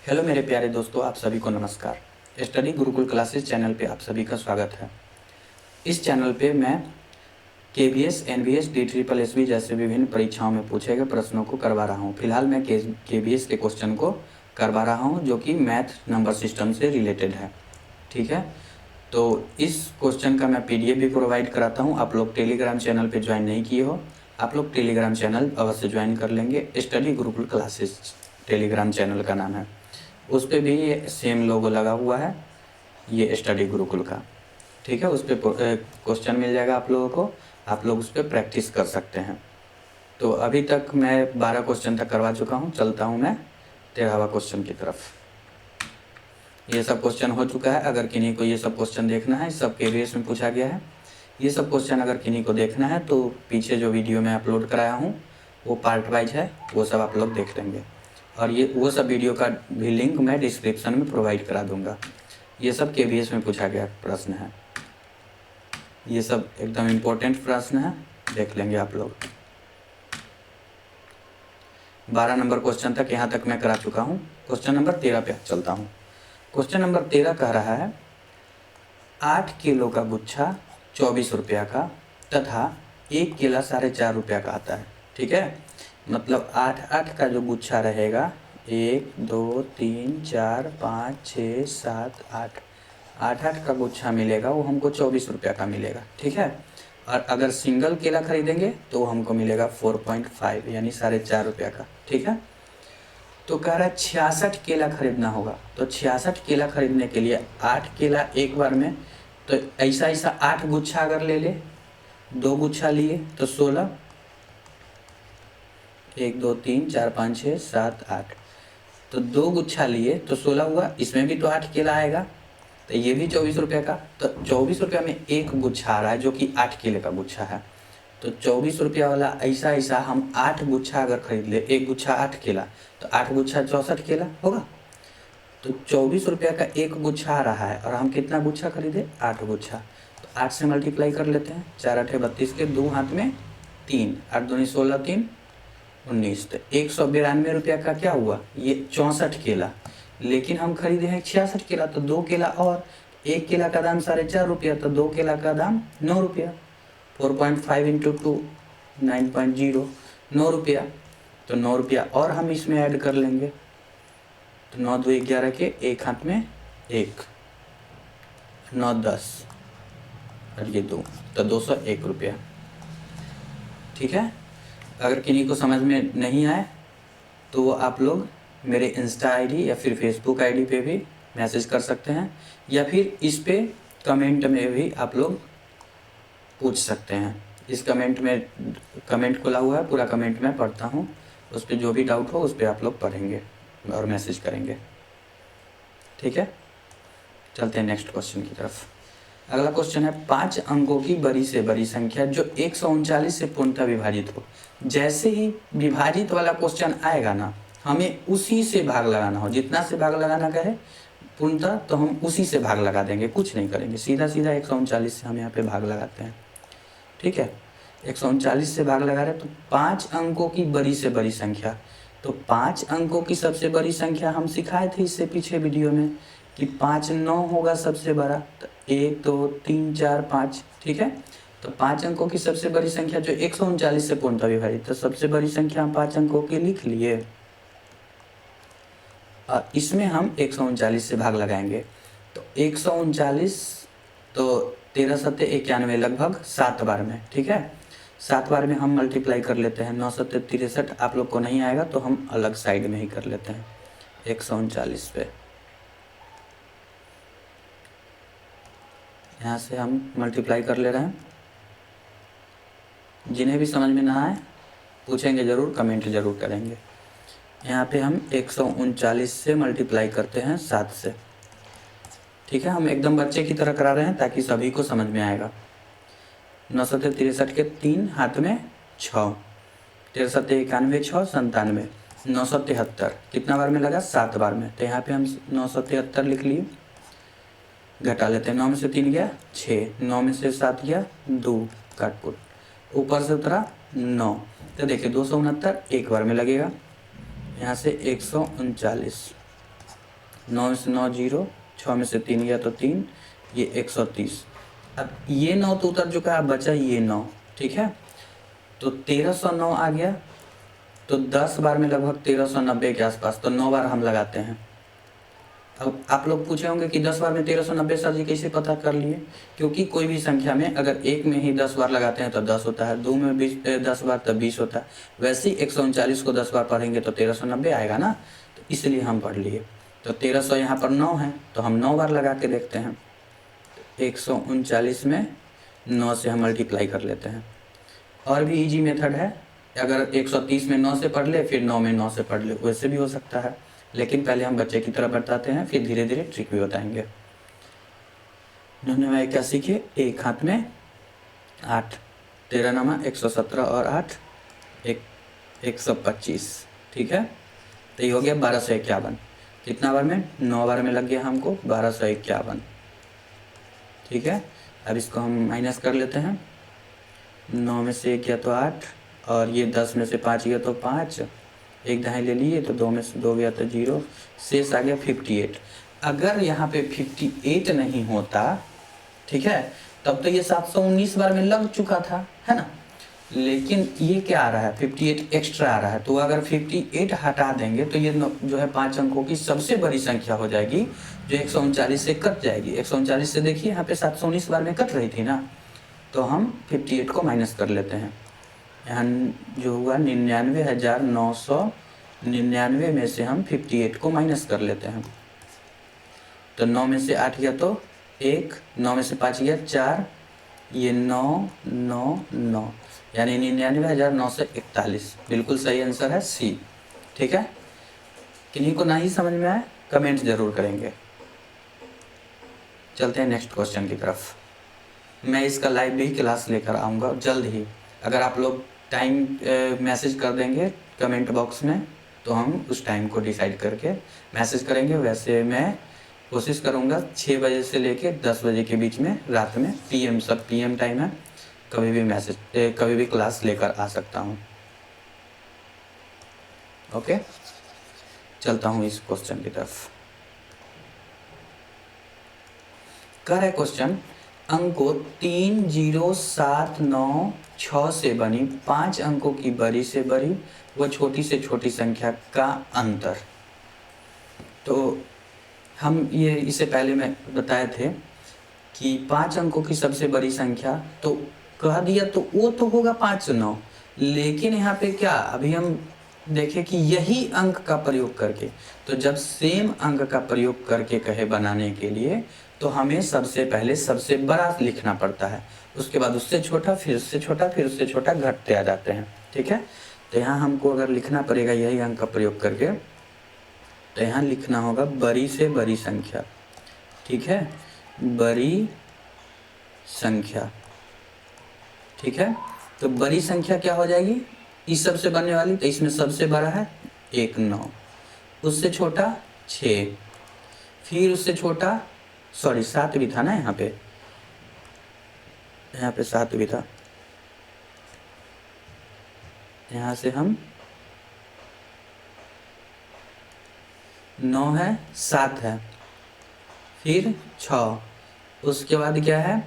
Hello मेरे प्यारे दोस्तों, आप सभी को नमस्कार। स्टडी गुरुकुल क्लासेस चैनल पे आप सभी का स्वागत है। इस चैनल पे मैं केबीएस, एनबीएस, DSSS जैसे विभिन्न परीक्षाओं में पूछे गए प्रश्नों को करवा रहा हूँ। फिलहाल मैं केबीएस के क्वेश्चन को करवा रहा हूँ जो कि मैथ नंबर सिस्टम से रिलेटेड है। ठीक है, तो इस क्वेश्चन का मैं PDF भी प्रोवाइड कराता हूँ। आप लोग टेलीग्राम चैनल पर ज्वाइन नहीं किए हो, आप लोग टेलीग्राम चैनल अवश्य ज्वाइन कर लेंगे। Study Gurukul classes Telegram channel का नाम है। उस पर भी ये सेम लोगो लगा हुआ है, ये स्टडी गुरुकुल का। ठीक है, उस पर क्वेश्चन मिल जाएगा आप लोगों को, आप लोग उस पर प्रैक्टिस कर सकते हैं। तो अभी तक मैं 12 क्वेश्चन तक करवा चुका हूँ। चलता हूँ मैं 13वां क्वेश्चन की तरफ। ये सब क्वेश्चन हो चुका है। अगर किन्हीं को ये सब क्वेश्चन देखना है, सब केबीएस में पूछा गया है, ये सब क्वेश्चन अगर किन्हीं को देखना है तो पीछे जो वीडियो मैं अपलोड कराया हूँ वो पार्ट वाइज है, वो सब आप लोग देख लेंगे। और ये वो सब वीडियो का भी लिंक मैं डिस्क्रिप्शन में प्रोवाइड करा दूंगा। ये सब केबीएस में पूछा गया प्रश्न है, ये सब एकदम इम्पोर्टेंट प्रश्न है, देख लेंगे आप लोग। 12 नंबर क्वेश्चन तक यहाँ तक मैं करा चुका हूँ। क्वेश्चन नंबर 13 पे चलता हूँ। क्वेश्चन नंबर 13 कह रहा है 8 किलो का गुच्छा 24 रुपया का तथा 1 केला 4.5 रुपया का आता है। ठीक है, मतलब 8 का जो गुच्छा रहेगा, 1 2 3 4 5 6 7 8 का गुच्छा मिलेगा, वो हमको 24 रुपया का मिलेगा। ठीक है, और अगर सिंगल केला खरीदेंगे तो हमको मिलेगा 4.5 यानी 4.5 रुपया का। ठीक है, तो कह रहा है 66 केला खरीदना होगा। तो 66 केला खरीदने के लिए 8 केला एक बार में, तो ऐसा 8 गुच्छा अगर ले ले, 2 गुच्छा लिए तो 16, 1 2 3 4 5 6 7 8, तो 2 गुच्छा लिए तो 16 हुआ। इसमें भी तो 8 केला आएगा, तो ये भी 24 रुपये का। तो 24 रुपया में एक गुच्छा आ रहा है जो कि 8 केले का गुच्छा है। तो 24 रुपया वाला ऐसा हम 8 गुच्छा अगर खरीद ले, एक गुच्छा 8 केला, तो 8 गुच्छा 64 केला होगा। तो 24 रुपया का एक गुच्छा आ रहा है और हम कितना गुच्छा खरीदे, 8 गुच्छा। तो 8 से मल्टीप्लाई कर लेते हैं, 4 8 32 के, 2 हाथ में 3, 8 दूनी 16, 3 19, तो 192 रुपया का क्या हुआ, ये 64 केला। लेकिन हम खरीदे हैं 66 केला, तो 2 केला और, 1 केला का दाम 4.5 रुपया, तो 2 केला का दाम 9 रुपया। 4.5 इंटू 2 9.0, 9 रुपया। तो 9 रुपया और हम इसमें ऐड कर लेंगे, तो 9 2 11 के, एक हाथ में 1, 9 10 और ये 2, तो 201 रुपया। ठीक है, अगर किन्हीं को समझ में नहीं आए तो आप लोग मेरे इंस्टा आईडी या फिर फेसबुक आईडी पे भी मैसेज कर सकते हैं, या फिर इस पे कमेंट में भी आप लोग पूछ सकते हैं। इस कमेंट खुला हुआ है, पूरा कमेंट मैं पढ़ता हूँ, उस पर जो भी डाउट हो उस पर आप लोग पढ़ेंगे और मैसेज करेंगे। ठीक है, चलते हैं नेक्स्ट क्वेश्चन की तरफ। अगला क्वेश्चन है 5 अंकों की बड़ी से बड़ी संख्या जो 139 से पूर्णतः विभाजित हो। जैसे ही विभाजित वाला क्वेश्चन आएगा ना, हमें उसी से भाग लगाना हो, जितना से भाग लगाना कहे पूर्णतः तो हम उसी से भाग लगा देंगे, कुछ नहीं करेंगे, सीधा 139 से हम यहाँ पे भाग लगाते हैं। ठीक है, 139 से भाग लगा रहे, तो 5 अंकों की बड़ी से बड़ी संख्या, तो 5 अंकों की सबसे बड़ी संख्या हम सिखाए थे इससे पीछे वीडियो में कि 5 9 होगा सबसे बड़ा, तो 1 2 3 4 5। ठीक है, तो 5 अंकों की सबसे बड़ी संख्या जो 139 से पूर्णतः विभाजित, तो सबसे बड़ी संख्या हम 5 अंकों की लिख लिए और इसमें हम 139 से भाग लगाएंगे। तो 139, तो 13 सत्ते 91, लगभग 7 बार में। ठीक है, 7 बार में हम मल्टीप्लाई कर लेते हैं, 9 सत्ते 63। आप लोग को नहीं आएगा तो हम अलग साइड में ही कर लेते हैं 139 पे। यहाँ से हम मल्टीप्लाई कर ले रहे हैं। जिन्हें भी समझ में ना आए पूछेंगे ज़रूर, कमेंट ज़रूर करेंगे। यहाँ पे हम 139 से मल्टीप्लाई करते हैं 7 से। ठीक है, हम एकदम बच्चे की तरह करा रहे हैं ताकि सभी को समझ में आएगा। 9 सत्ते 63 के, 3 हाथ में 6, 13 सत्ते 91, 6 97, 973 कितना बार में लगा, 7 बार में। तो यहाँ पे हम 973 लिख लिए, घटा लेते हैं, 9 में से 3 गया 6, 9 में से 7 गया 2, काटपुट, ऊपर से उतरा 9, तो देखिए 269 एक बार में लगेगा। यहाँ से 139, 9 में से 9 0, 6 में से 3 गया तो 3, ये 130। अब ये 9 तो उतर चुका है, बचा ये 9, ठीक है। तो 1309 आ गया, तो 10 बार में लगभग 1390 के आसपास, तो 9 बार हम लगाते हैं। अब आप लोग पूछे होंगे कि 10 बार में 1390 सर जी कैसे पता कर लिए? क्योंकि कोई भी संख्या में अगर एक में ही 10 बार लगाते हैं तो 10 होता है, दो में 10 बार तब 20 होता है। वैसे ही 139 को 10 बार पढ़ेंगे तो 1390 आएगा ना, तो इसलिए हम पढ़ लिए। तो 1300 यहाँ पर 9 है, तो हम 9 बार लगा के देखते हैं। 139 में 9 से हम मल्टीप्लाई कर लेते हैं। और भी इजी मेथड है, अगर 130 में 9 से पढ़ ले, फिर 9 में 9 से पढ़ ले, वैसे भी हो सकता है। लेकिन पहले हम बच्चे की तरह बताते हैं, फिर धीरे धीरे ट्रिक भी बताएंगे। 99 क्या सीखे? एक हाथ में 8, 13 नमा 117 और 8 125, ठीक है। तो ये हो गया 1251। कितना बार में? 9 बार में लग गया हमको 1251, ठीक है। अब इसको हम माइनस कर लेते हैं। 9 में से 1 गया तो 8, और ये 10 में से 5 गया तो 5, एक दहाई ले लिए तो 2 में से 2 गया तो 0, शेष आ गया 58। अगर यहाँ पे 58 नहीं होता, ठीक है, तब तो ये 719 बार में लग चुका था, है ना। लेकिन ये क्या आ रहा है? 58 एक्स्ट्रा आ रहा है। तो अगर 58 हटा देंगे तो ये जो है 5 अंकों की सबसे बड़ी संख्या हो जाएगी, जो 139 से कट जाएगी। 139 से देखिए यहाँ पे 719 बार में कट रही थी ना, तो हम 58 को माइनस कर लेते हैं। यहाँ जो हुआ 99,999 में से हम 58 को माइनस कर लेते हैं। तो 9 में से 8 गया तो 1, 9 में से 5 गया 4, ये 9 9 9, यानी 99,941। बिल्कुल सही आंसर है सी, ठीक है। किन्हीं को नहीं समझ में आए कमेंट जरूर करेंगे। चलते हैं नेक्स्ट क्वेश्चन की तरफ। मैं इसका लाइव भी क्लास लेकर आऊँगा जल्द ही। अगर आप लोग टाइम मैसेज कर देंगे कमेंट बॉक्स में, तो हम उस टाइम को डिसाइड करके मैसेज करेंगे। वैसे मैं कोशिश करूँगा 6 बजे से लेके 10 बजे के बीच में, रात में, PM सब PM टाइम है, कभी भी क्लास लेकर आ सकता हूँ। ओके, चलता हूँ इस क्वेश्चन की तरफ। कह रहा है क्वेश्चन, अंकों 3 0 7 9 6 से बनी 5 अंकों की बड़ी से बड़ी व छोटी से छोटी संख्या का अंतर। तो हम ये इससे पहले मैं बताए थे कि 5 अंकों की सबसे बड़ी संख्या तो कह दिया, तो वो तो होगा 5 9। लेकिन यहाँ पे क्या, अभी हम देखें कि यही अंक का प्रयोग करके, तो जब सेम अंक का प्रयोग करके कहे बनाने के लिए, तो हमें सबसे पहले सबसे बड़ा लिखना पड़ता है, उसके बाद उससे छोटा, फिर उससे छोटा, फिर उससे छोटा, घटते आ जाते हैं, ठीक है। तो यहाँ हमको अगर लिखना पड़ेगा यही अंक का प्रयोग करके, तो यहाँ लिखना होगा बड़ी से बड़ी संख्या, ठीक है, बड़ी संख्या, ठीक है। तो बड़ी संख्या क्या हो जाएगी? इस सबसे बनने वाली, तो इसमें सबसे बड़ा है 1 9, उससे छोटा 6, फिर उससे छोटा 7 भी था ना, यहाँ पे 7 भी था, यहाँ से हम 9 है, 7 है, फिर 6, उसके बाद क्या है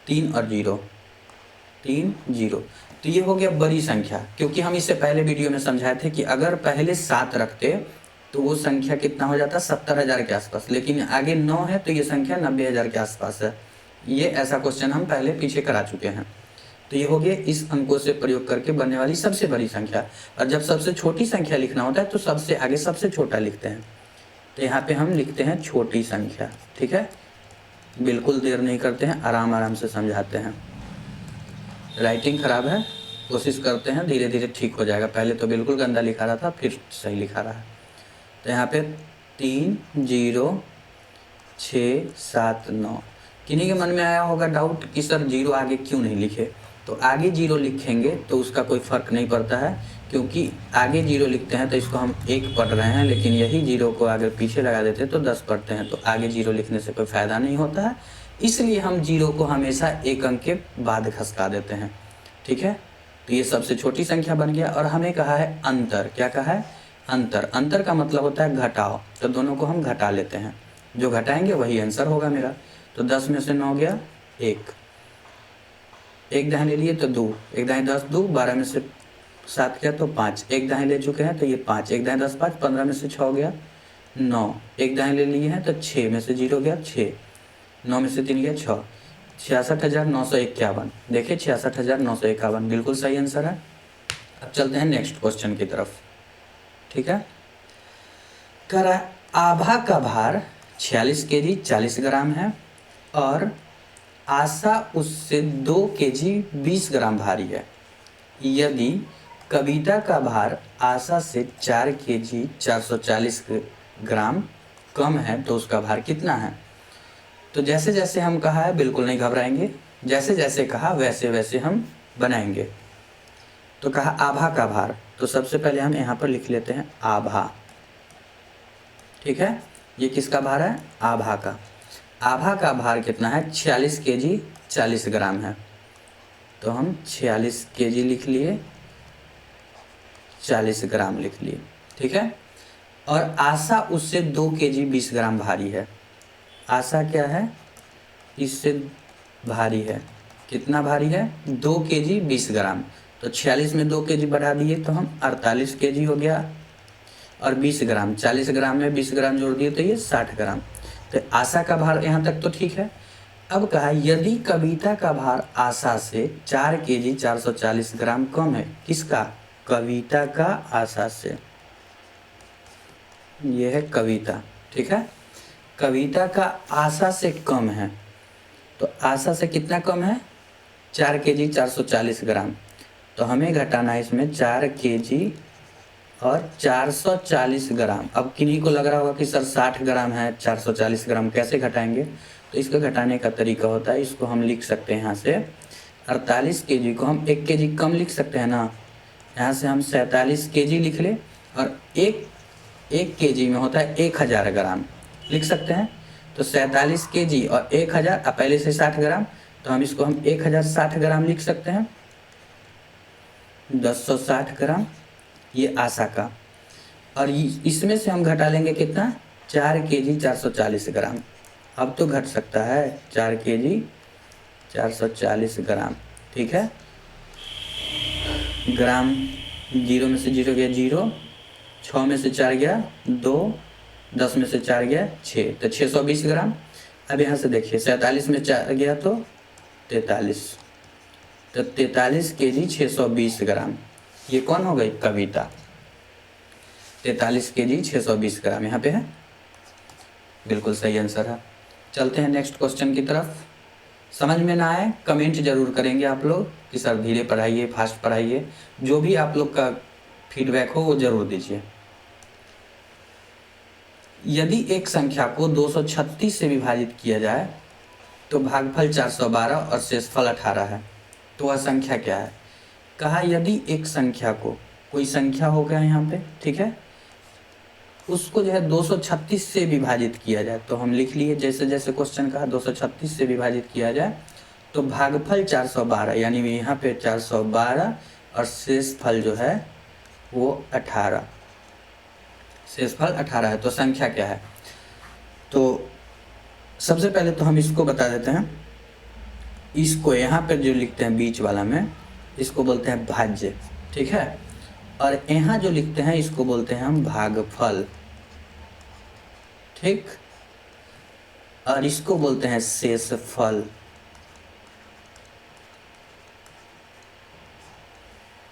3 और 0, 3 0। तो ये हो गया बड़ी संख्या, क्योंकि हम इससे पहले वीडियो में समझाए थे कि अगर पहले 7 रखते तो वो संख्या कितना हो जाता, 70,000 के आसपास। लेकिन आगे 9 है तो ये संख्या 90,000 के आसपास है। ये ऐसा क्वेश्चन हम पहले पीछे करा चुके हैं। तो ये हो गया इस अंकों से प्रयोग करके बनने वाली सबसे बड़ी संख्या। और जब सबसे छोटी संख्या लिखना होता है तो सबसे आगे सबसे छोटा लिखते हैं। तो यहाँ पे हम लिखते हैं छोटी संख्या, ठीक है। बिल्कुल देर नहीं करते हैं, आराम आराम से समझाते हैं। राइटिंग खराब है, कोशिश करते हैं धीरे धीरे ठीक हो जाएगा। पहले तो बिल्कुल गंदा लिखा रहा था, फिर सही लिखा रहा है। तो यहाँ पे 3 0 6 7 9। किन्हीं के मन में आया होगा डाउट कि सर 0 आगे क्यों नहीं लिखे? तो आगे 0 लिखेंगे तो उसका कोई फ़र्क नहीं पड़ता है, क्योंकि आगे 0 लिखते हैं तो इसको हम 1 पढ़ रहे हैं, लेकिन यही 0 को अगर पीछे लगा देते तो 10 पढ़ते हैं, तो आगे 0 लिखने से कोई फ़ायदा नहीं होता है। इसलिए हम 0 को हमेशा 1 अंक के बाद खसका देते हैं, ठीक है। तो ये सबसे छोटी संख्या बन गया। और हमें कहा है अंतर, क्या कहा है अंतर, अंतर का मतलब होता है घटाओ, तो दोनों को हम घटा लेते हैं, जो घटाएंगे वही आंसर होगा मेरा। तो 10 में से 9 गया 1, एक दाहिने लिए तो 2, एक दाहिने 10 2, 12 में से 7 गया तो 5, एक दाहिने ले चुके हैं तो ये 5, एक दाहिने 10 5, 15 में से 6 गया 9, एक दाहिने ले लिए हैं तो 6 में से 0 गया 6, 9 में से 3 गया 6, 66,951। देखिए 66,951 बिल्कुल सही आंसर है। अब चलते हैं नेक्स्ट क्वेश्चन की तरफ। ठीक है, कह रहा है आभा का भार 46 केजी 40 ग्राम है और आशा उससे 2 केजी 20 ग्राम भारी है। यदि कविता का भार आशा से 4 केजी 440 ग्राम कम है तो उसका भार कितना है। तो जैसे जैसे हम कहा है बिल्कुल नहीं घबराएंगे, जैसे जैसे कहा वैसे वैसे हम बनाएंगे। तो कहा आभा का भार, तो सबसे पहले हम यहाँ पर लिख लेते हैं आभा। ठीक है, ये किसका भार है, आभा का। आभा का भार कितना है, 46 केजी 40 ग्राम है, तो हम 46 केजी लिख लिए, 40 ग्राम लिख लिए। ठीक है, और आशा उससे 2 केजी 20 ग्राम भारी है। आशा क्या है, इससे भारी है, कितना भारी है, 2 केजी 20 ग्राम, तो 46 में 2 केजी बढ़ा दिए तो हम 48 केजी हो गया, और 20 ग्राम 40 ग्राम में 20 ग्राम जोड़ दिए तो ये 60 ग्राम। तो आशा का भार यहाँ तक तो ठीक है। अब कहा यदि कविता का भार आशा से 4 केजी 440 ग्राम कम है, किसका, कविता का आशा से, ये है कविता। ठीक है, कविता का आशा से कम है, तो आशा से कितना कम है, 4 केजी 440 ग्राम, तो हमें घटाना है इसमें 4 केजी और 440 ग्राम। अब किन्हीं को लग रहा होगा कि सर 60 ग्राम है, 440 ग्राम कैसे घटाएंगे, तो इसको घटाने का तरीका होता है, इसको हम लिख सकते हैं यहाँ से 48 केजी को हम 1 केजी कम लिख सकते हैं ना, यहाँ से हम 47 केजी लिख ले, और एक केजी में होता है 1000 ग्राम लिख सकते हैं। तो 47 केजी और 1000, अब पहले से 60 ग्राम, तो हम इसको हम 1060 ग्राम लिख सकते हैं, 1060 ग्राम, ये आशा का। और इसमें से हम घटा लेंगे कितना, 4 केजी 440 ग्राम। अब तो घट सकता है 4 केजी 440 ग्राम। ठीक है, ग्राम, 0 में से 0 गया 0, 6 में से 4 गया 2, 10 में से 4 गया 6, तो 620 ग्राम। अब यहाँ से देखिए 47 में 4 गया तो 43, तो 43 केजी 620 ग्राम, ये कौन हो गई, कविता। 43 केजी 620 ग्राम यहाँ पे है, बिल्कुल सही आंसर है। चलते हैं नेक्स्ट क्वेश्चन की तरफ। समझ में ना आए कमेंट जरूर करेंगे आप लोग कि सर धीरे पढ़ाइए, फास्ट पढ़ाइए, जो भी आप लोग का फीडबैक हो वो जरूर दीजिए। यदि एक संख्या को 236 से विभाजित किया जाए तो भागफल 412 और शेषफल 18 है, तो वह संख्या क्या है। कहा यदि एक संख्या को, कोई संख्या हो गया यहाँ पे, ठीक है, उसको जो है 236 से विभाजित किया जाए, तो हम लिख लिए जैसे जैसे क्वेश्चन कहा 236 से विभाजित किया जाए तो भागफल 412, यानी यहाँ पे 412 और शेषफल जो है वो 18, शेषफल 18 है, तो संख्या क्या है। तो सबसे पहले तो हम इसको बता देते हैं, इसको यहाँ पर जो लिखते हैं बीच वाला में, इसको बोलते हैं भाज्य। ठीक है, और यहाँ जो लिखते हैं इसको बोलते हैं हम भागफल। ठीक, और इसको बोलते हैं शेषफल,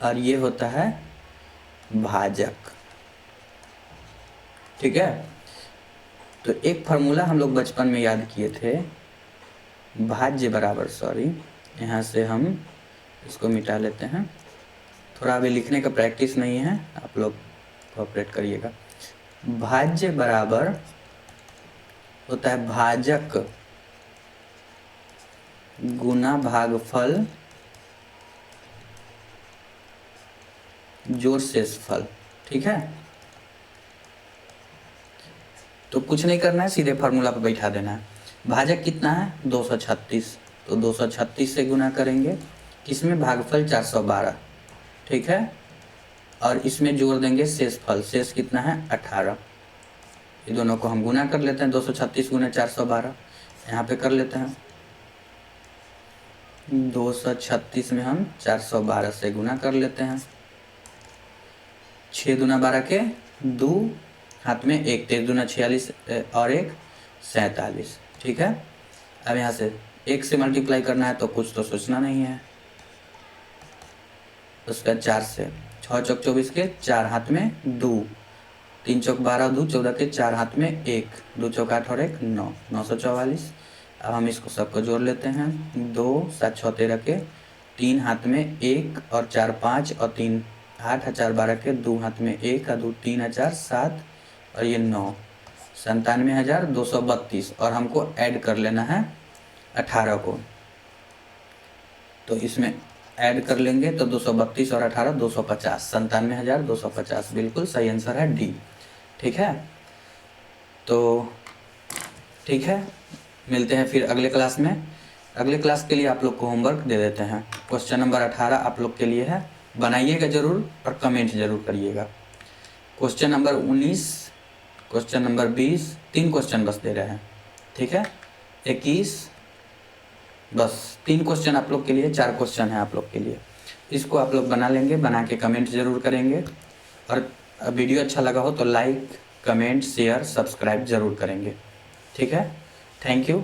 और ये होता है भाजक। ठीक है, तो एक फार्मूला हम लोग बचपन में याद किए थे, भाज्य बराबर, सॉरी यहाँ से हम इसको मिटा लेते हैं, थोड़ा अभी लिखने का प्रैक्टिस नहीं है, आप लोग कोऑपरेट करिएगा। भाज्य बराबर होता है भाजक गुना भागफल जोड़ शेषफल। ठीक है, तो कुछ नहीं करना है, सीधे फार्मूला पर बैठा देना है। भाजक कितना है 236, तो 236 से गुना करेंगे, किसमें, भागफल 412। ठीक है, और इसमें जोड़ देंगे शेषफल। शेष कितना है 18। ये दोनों को हम गुना कर लेते हैं, 236 गुना 412 यहाँ पे कर लेते हैं। 236 में हम 412 से गुना कर लेते हैं। 6 दूना 12 के 2, हाथ में 1, 13 दूना 46 और 1 47। ठीक है, अब यहाँ से 1 से मल्टीप्लाई करना है तो कुछ तो सोचना नहीं है। उसका 4 से 6 चौक 24 के 4, हाथ में 2, 3 चौक 12, 2 14 के 4, हाथ में 1, 2 चौक 8 और 1 9, 944। अब हम इसको सबको जोड़ लेते हैं। 2 7 6 13 के 3, हाथ में 1 और 4 5 और 3 8 4 12 के 2, हाथ में 1 और 2 3 4 7 और ये 9, 97,232। और हमको ऐड कर लेना है 18 को, तो इसमें ऐड कर लेंगे तो 232 और 18 250, 97,250। बिल्कुल सही आंसर है डी। ठीक है, तो ठीक है, मिलते हैं फिर अगले क्लास में। अगले क्लास के लिए आप लोग को होमवर्क दे देते हैं। क्वेश्चन नंबर 18 आप लोग के लिए है, बनाइएगा ज़रूर और कमेंट ज़रूर करिएगा। Question number 19, question number 20, 3 question बस दे रहे हैं। ठीक है, 21, बस 3 क्वेश्चन आप लोग के लिए, 4 क्वेश्चन है आप लोग के लिए। इसको आप लोग बना लेंगे, बना के कमेंट ज़रूर करेंगे। और वीडियो अच्छा लगा हो तो लाइक, कमेंट, शेयर, सब्सक्राइब ज़रूर करेंगे। ठीक है, थैंक यू।